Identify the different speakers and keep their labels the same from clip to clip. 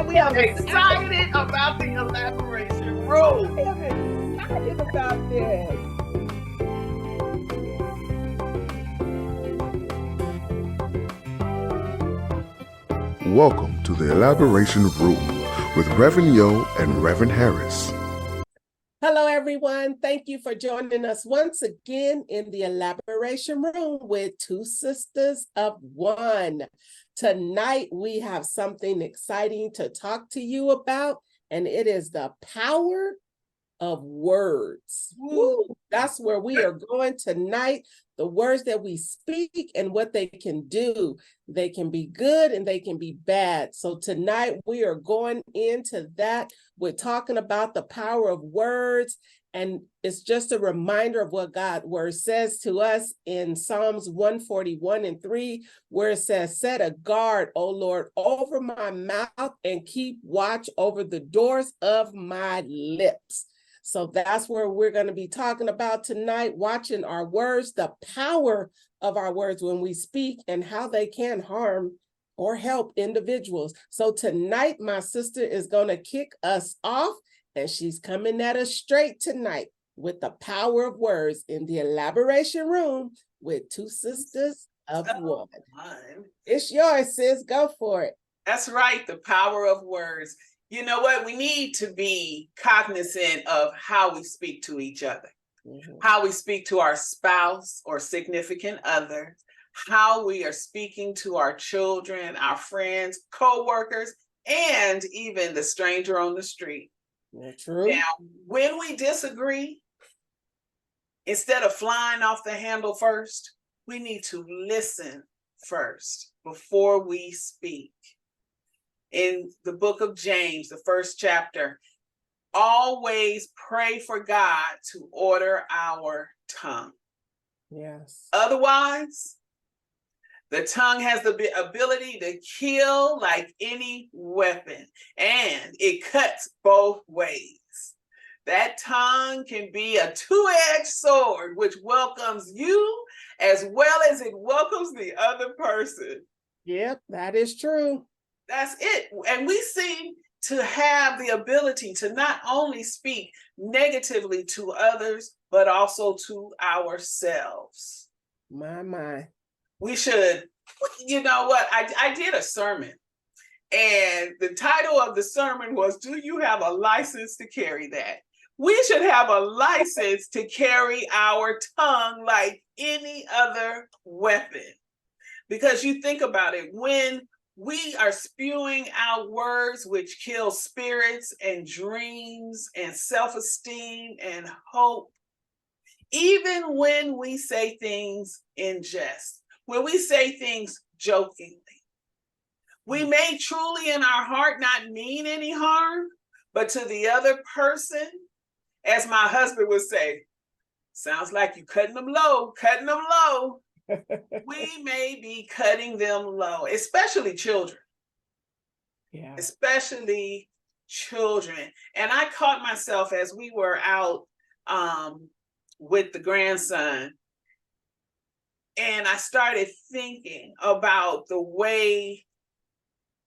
Speaker 1: We are excited about the elaboration room.
Speaker 2: I am excited about this.
Speaker 3: Welcome to the Elaboration Room with Reverend Yo and Reverend Harris.
Speaker 2: Hello, everyone. Thank you for joining us once again in the Elaboration Room with two sisters of one. Tonight, we have something exciting to talk to you about, and it is the power of words. Woo, that's where we are going tonight. The words that we speak and what they can do. They can be good and they can be bad. So tonight we are going into that. We're talking about the power of words. And it's just a reminder of what God's word says to us in Psalms 141:3, where it says, "Set a guard, O Lord, over my mouth and keep watch over the doors of my lips." So that's where we're going to be talking about tonight, watching our words, the power of our words when we speak and how they can harm or help individuals. So tonight, my sister is going to kick us off, and she's coming at us straight tonight with the power of words in the Elaboration Room with two sisters of one. It's yours, sis. Go for it.
Speaker 1: That's right, the power of words. You know what? We need to be cognizant of how we speak to each other, how we speak to our spouse or significant other, how we are speaking to our children, our friends, co-workers, and even the stranger on the street.
Speaker 2: True.
Speaker 1: Now, when we disagree, instead of flying off the handle first, we need to listen first before we speak. In the book of James, the first chapter, always pray for God to order our tongue.
Speaker 2: Yes.
Speaker 1: Otherwise, the tongue has the ability to kill like any weapon, and it cuts both ways. That tongue can be a two-edged sword, which welcomes you as well as it welcomes the other person.
Speaker 2: Yep, that is true.
Speaker 1: That's it. And we seem to have the ability to not only speak negatively to others, but also to ourselves.
Speaker 2: My.
Speaker 1: We should, you know what? I did a sermon, and the title of the sermon was, "Do you have a license to carry that?" We should have a license to carry our tongue like any other weapon. Because you think about it, when we are spewing out words which kill spirits and dreams and self-esteem and hope. Even when we say things in jest, when we say things jokingly, we may truly in our heart not mean any harm, but to the other person, as my husband would say, sounds like you cutting them low. We may be cutting them low, especially children.
Speaker 2: Yeah.
Speaker 1: Especially children. And I caught myself as we were out with the grandson, and I started thinking about the way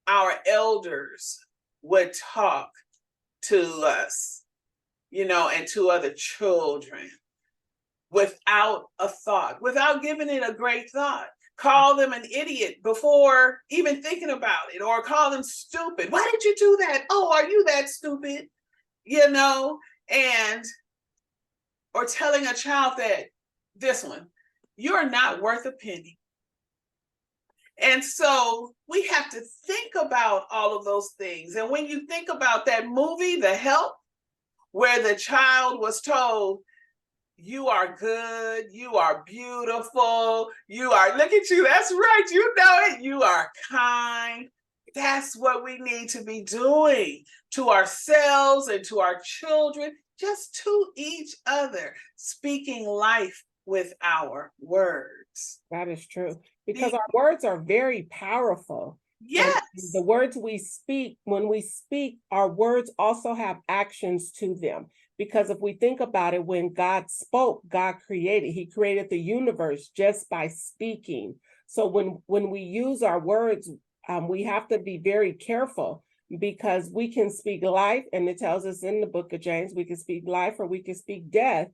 Speaker 1: our elders would talk to us, you know, and to other children. Without a thought, without giving it a great thought. Call them an idiot before even thinking about it, or call them stupid. Why did you do that? Oh, are you that stupid? You know, or telling a child that this one, you're not worth a penny. And so we have to think about all of those things. And when you think about that movie, The Help, where the child was told, you are good, you are beautiful, you are, look at you, that's right, you know it, you are kind. That's what we need to be doing to ourselves and to our children, just to each other, speaking life with our words.
Speaker 2: That is true, because our words are very powerful.
Speaker 1: Yes.
Speaker 2: And the words we speak, when we speak, our words also have actions to them. Because if we think about it, when God spoke, God created. He created the universe just by speaking. So when we use our words, we have to be very careful, because we can speak life, and it tells us in the book of James, we can speak life or we can speak death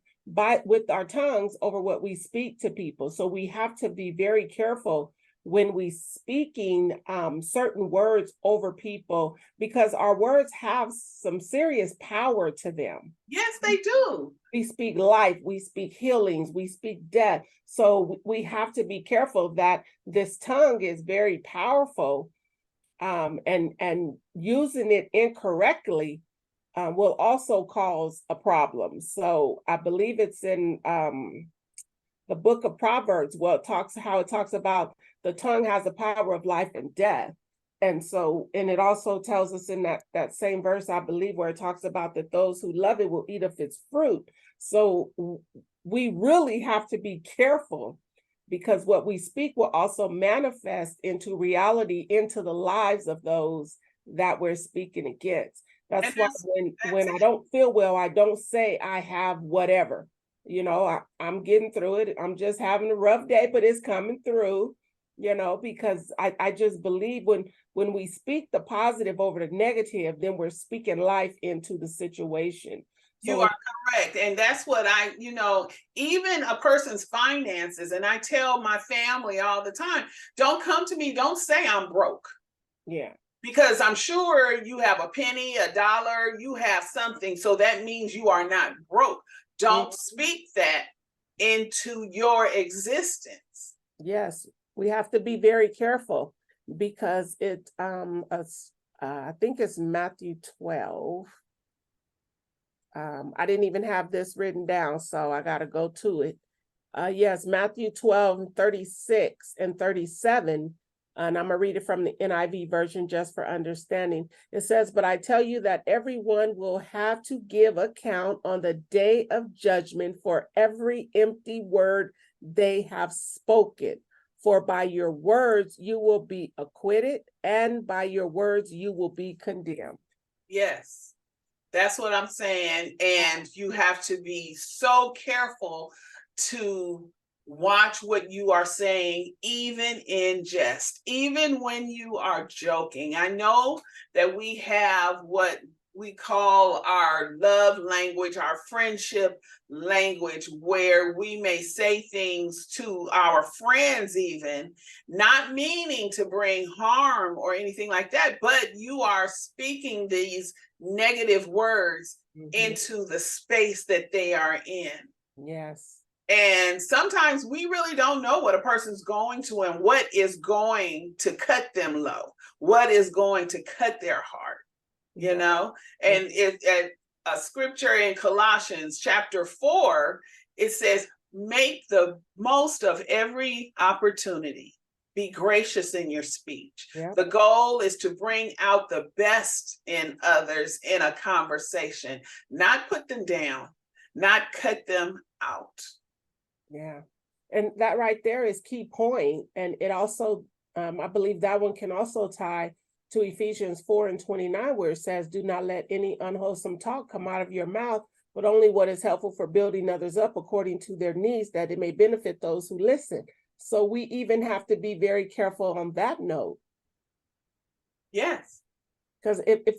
Speaker 2: with our tongues over what we speak to people. So we have to be very careful when we speaking certain words over people, because our words have some serious power to them.
Speaker 1: Yes, they do.
Speaker 2: We speak life, we speak healings, we speak death. So we have to be careful that this tongue is very powerful, and using it incorrectly will also cause a problem. So I believe it's in the book of Proverbs. Well, it talks about the tongue has the power of life and death. And so, and it also tells us in that same verse, I believe, where it talks about that those who love it will eat of its fruit. So we really have to be careful, because what we speak will also manifest into reality, into the lives of those that we're speaking against. That's why when I don't feel well, I don't say I have whatever. I'm getting through it. I'm just having a rough day, but it's coming through, because I just believe when we speak the positive over the negative, then we're speaking life into the situation.
Speaker 1: You are correct. And that's what even a person's finances, and I tell my family all the time, don't come to me, don't say I'm broke.
Speaker 2: Yeah.
Speaker 1: Because I'm sure you have a penny, a dollar, you have something. So that means you are not broke. Don't speak that into your existence.
Speaker 2: Yes, we have to be very careful, because I think it's Matthew 12. I didn't even have this written down, so I got to go to it. Yes, Matthew 12, 36 and 37. And I'm going to read it from the NIV version just for understanding. It says, "But I tell you that everyone will have to give account on the day of judgment for every empty word they have spoken. For by your words you will be acquitted, and by your words you will be condemned."
Speaker 1: Yes, that's what I'm saying. And you have to be so careful to watch what you are saying, even in jest, even when you are joking. I know that we have what we call our love language, our friendship language, where we may say things to our friends, even not meaning to bring harm or anything like that, but you are speaking these negative words into the space that they are in.
Speaker 2: Yes.
Speaker 1: And sometimes we really don't know what a person's going to and what is going to cut them low, what is going to cut their heart, And if a scripture in Colossians chapter 4, it says, make the most of every opportunity. Be gracious in your speech.
Speaker 2: Yep.
Speaker 1: The goal is to bring out the best in others in a conversation, not put them down, not cut them out.
Speaker 2: Yeah. And that right there is key point. And it also, I believe that one can also tie to Ephesians 4:29, where it says, "Do not let any unwholesome talk come out of your mouth, but only what is helpful for building others up according to their needs, that it may benefit those who listen." So we even have to be very careful on that note.
Speaker 1: Yes.
Speaker 2: Because if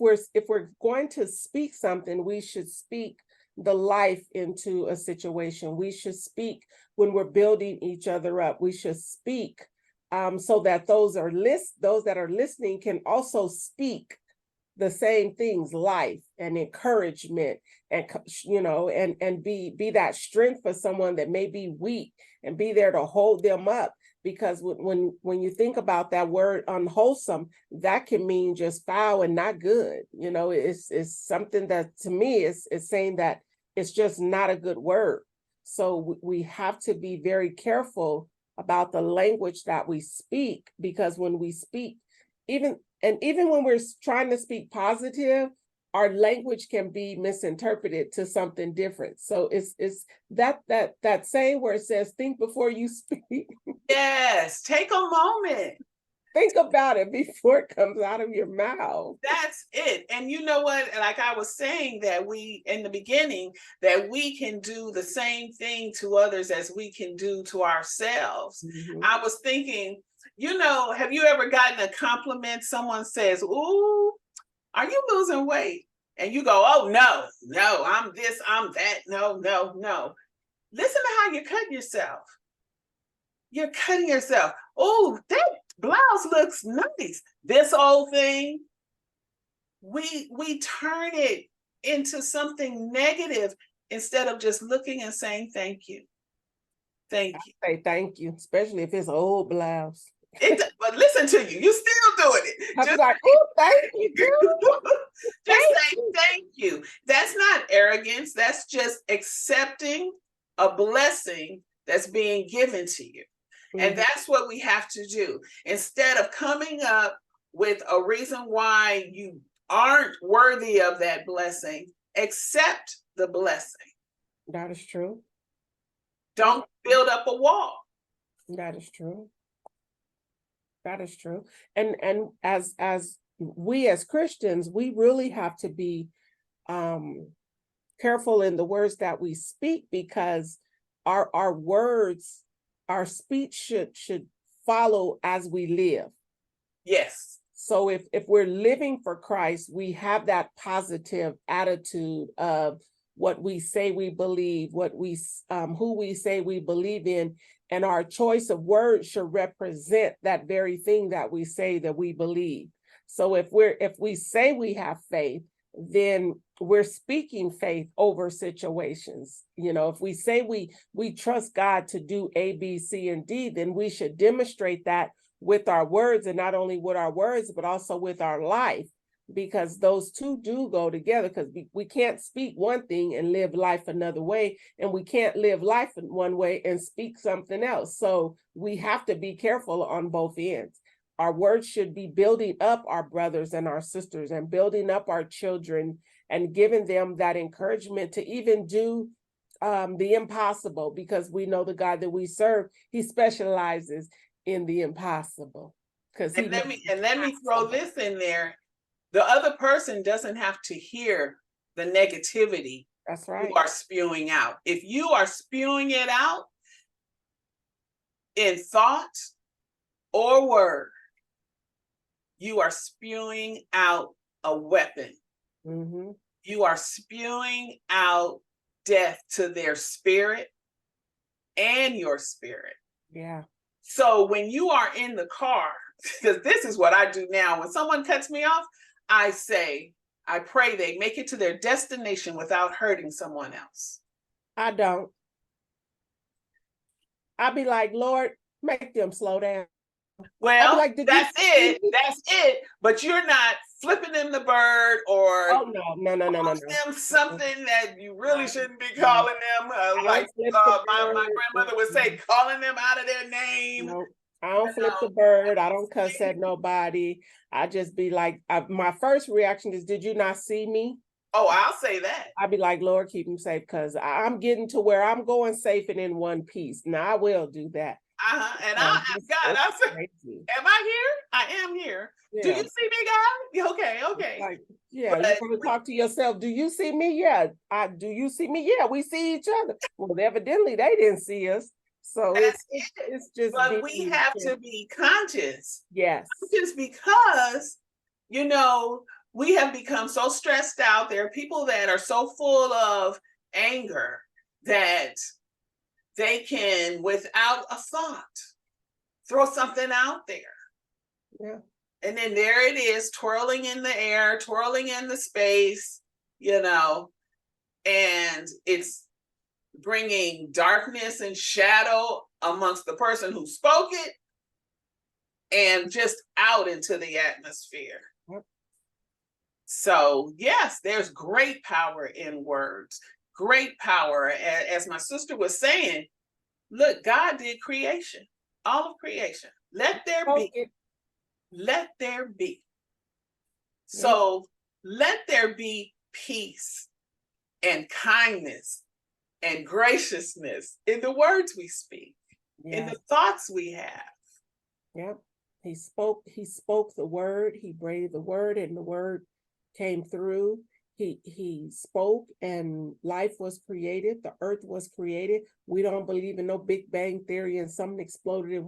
Speaker 2: we're going to speak something, we should speak the life into a situation. We should speak when we're building each other up. We should speak so that those that are listening can also speak the same things, life and encouragement, and and be that strength for someone that may be weak, and be there to hold them up. Because when you think about that word unwholesome, that can mean just foul and not good. It's something that to me is saying that it's just not a good word. So we have to be very careful about the language that we speak, because when we speak, even when we're trying to speak positive, our language can be misinterpreted to something different. So it's that saying where it says, think before you speak.
Speaker 1: Yes, take a moment.
Speaker 2: Think about it before it comes out of your mouth.
Speaker 1: That's it. And you know what? Like I was saying that in the beginning, that we can do the same thing to others as we can do to ourselves. Mm-hmm. I was thinking, have you ever gotten a compliment? Someone says, "Ooh, Are you losing weight? And you go, oh, no, I'm this, I'm that. No. Listen to how you're cutting yourself. You're cutting yourself. Oh, that blouse looks nice. This old thing, we turn it into something negative instead of just looking and saying thank you. Thank you.
Speaker 2: Say thank you, especially if it's an old blouse.
Speaker 1: But listen to you. You still doing it.
Speaker 2: I'm
Speaker 1: Just
Speaker 2: like, oh, thank you, dude.
Speaker 1: just say thank you. That's not arrogance. That's just accepting a blessing that's being given to you. And that's what we have to do. Instead of coming up with a reason why you aren't worthy of that blessing, accept the blessing.
Speaker 2: That is true.
Speaker 1: Don't build up a wall.
Speaker 2: That is true. That is true. And as we as Christians, we really have to be careful in the words that we speak, because our words, our speech should follow as we live.
Speaker 1: Yes.
Speaker 2: So if we're living for Christ, we have that positive attitude of what we say we believe, what we who we say we believe in, and our choice of words should represent that very thing that we say that we believe. So if we say we have faith, then we're speaking faith over situations. You know, if we say we trust God to do A, B, C, and D, then we should demonstrate that with our words, and not only with our words, but also with our life, because those two do go together, because we can't speak one thing and live life another way, and we can't live life in one way and speak something else. So we have to be careful on both ends. Our words should be building up our brothers and our sisters and building up our children and giving them that encouragement to even do the impossible, because we know the God that we serve, he specializes in the impossible.
Speaker 1: And let me throw this in there. The other person doesn't have to hear the negativity.
Speaker 2: That's right.
Speaker 1: You are spewing out. If you are spewing it out in thought or word, you are spewing out a weapon.
Speaker 2: Mm-hmm.
Speaker 1: You are spewing out death to their spirit and your spirit.
Speaker 2: Yeah.
Speaker 1: So when you are in the car, because this is what I do now, when someone cuts me off, I pray they make it to their destination without hurting someone else.
Speaker 2: I don't. I'll be like, Lord, make them slow down.
Speaker 1: Well, like, that's it. But you're not flipping them the bird or
Speaker 2: no.
Speaker 1: them something that you really shouldn't be calling them. Like my grandmother would say, calling them out of their name.
Speaker 2: No, I don't flip the bird. I don't cuss at nobody. I just be like, my first reaction is, did you not see me?
Speaker 1: Oh, I'll say that.
Speaker 2: I'd be like, Lord, keep them safe, because I'm getting to where I'm going safe and in one piece. Now I will do that.
Speaker 1: And I said, am I here? I am here. Yeah. Do you see me, God? Okay.
Speaker 2: Like, yeah, but you're going to talk to yourself. Do you see me? Yeah. Do you see me? Yeah, we see each other. Well, evidently they didn't see us. So it's just.
Speaker 1: But we have to be conscious.
Speaker 2: Yes.
Speaker 1: Just because, we have become so stressed out. There are people that are so full of anger that they can, without a thought, throw something out there.
Speaker 2: Yeah.
Speaker 1: And then there it is, twirling in the air, twirling in the space, and it's bringing darkness and shadow amongst the person who spoke it and just out into the atmosphere.
Speaker 2: Yep.
Speaker 1: So, yes, there's great power in words. Great power. As my sister was saying, look, God did creation, all of creation. Let there be. Let there be. So let there be peace and kindness and graciousness in the words we speak, in the thoughts we have.
Speaker 2: Yep. He spoke the word, he breathed the word, and the word came through. He spoke and life was created, the earth was created. We don't believe in no Big Bang theory and something exploded and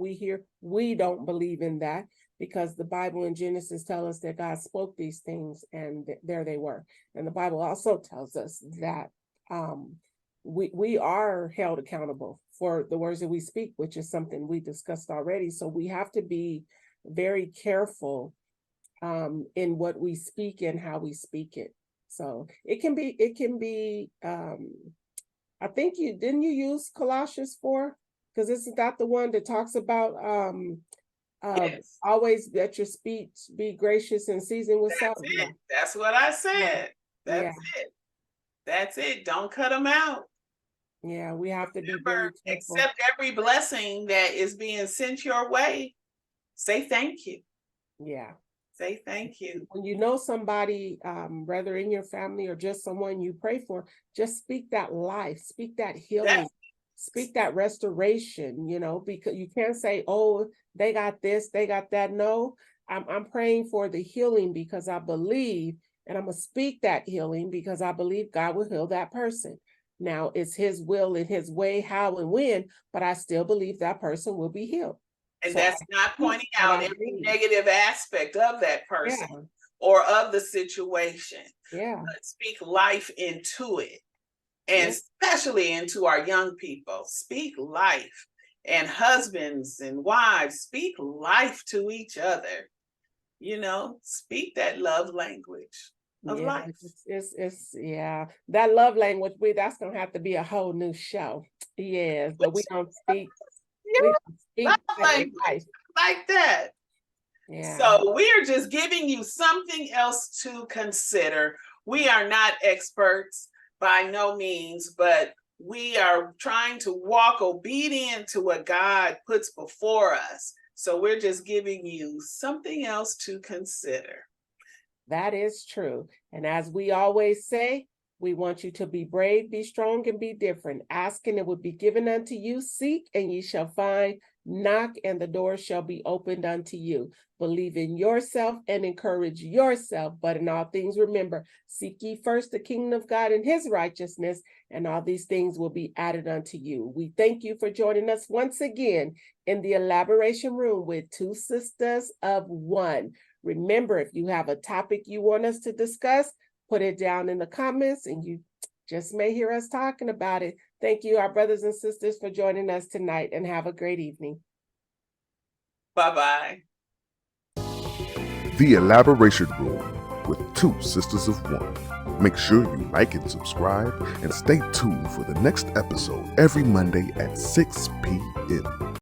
Speaker 2: we don't believe in that, because the Bible in Genesis tells us that God spoke these things and there they were. And the Bible also tells us that we are held accountable for the words that we speak, which is something we discussed already. So we have to be very careful in what we speak and how we speak it. So it can be, I think didn't you use Colossians 4? Because isn't that the one that talks about
Speaker 1: Yes.
Speaker 2: always let your speech be gracious and seasoned with salt?
Speaker 1: That's it. That's what I said. That's it. That's it. Don't cut them out.
Speaker 2: Yeah, we have to be very
Speaker 1: Remember,
Speaker 2: careful.
Speaker 1: accept every blessing that is being sent your way. Say thank you.
Speaker 2: Yeah.
Speaker 1: Say thank you.
Speaker 2: When you know somebody, whether in your family or just someone you pray for, just speak that life, speak that healing, speak that restoration, because you can't say, oh, they got this, they got that. No, I'm praying for the healing because I believe, and I'm going to speak that healing because I believe God will heal that person. Now, it's his will and his way, how and when, but I still believe that person will be healed.
Speaker 1: And
Speaker 2: So
Speaker 1: that's not pointing out every negative aspect of that person or of the situation.
Speaker 2: Yeah.
Speaker 1: But speak life into it. And especially into our young people. Speak life. And husbands and wives, speak life to each other. Speak that love language of life.
Speaker 2: It's that love language, that's gonna have to be a whole new show. Yes, but we don't speak. We don't speak
Speaker 1: language like that.
Speaker 2: Yeah.
Speaker 1: So we are just giving you something else to consider. We are not experts by no means, but we are trying to walk obedient to what God puts before us. So we're just giving you something else to consider.
Speaker 2: That is true. And as we always say, we want you to be brave, be strong, and be different. Ask and it will be given unto you. Seek and ye shall find. Knock and the door shall be opened unto you. Believe in yourself and encourage yourself. But in all things, remember, seek ye first the kingdom of God and his righteousness, and all these things will be added unto you. We thank you for joining us once again in the elaboration room with two sisters of one. Remember, if you have a topic you want us to discuss, put it down in the comments and you just may hear us talking about it. Thank you, our brothers and sisters, for joining us tonight, and have a great evening.
Speaker 1: Bye-bye.
Speaker 3: The Elaboration Room with two sisters of one. Make sure you like and subscribe and stay tuned for the next episode every Monday at 6 p.m.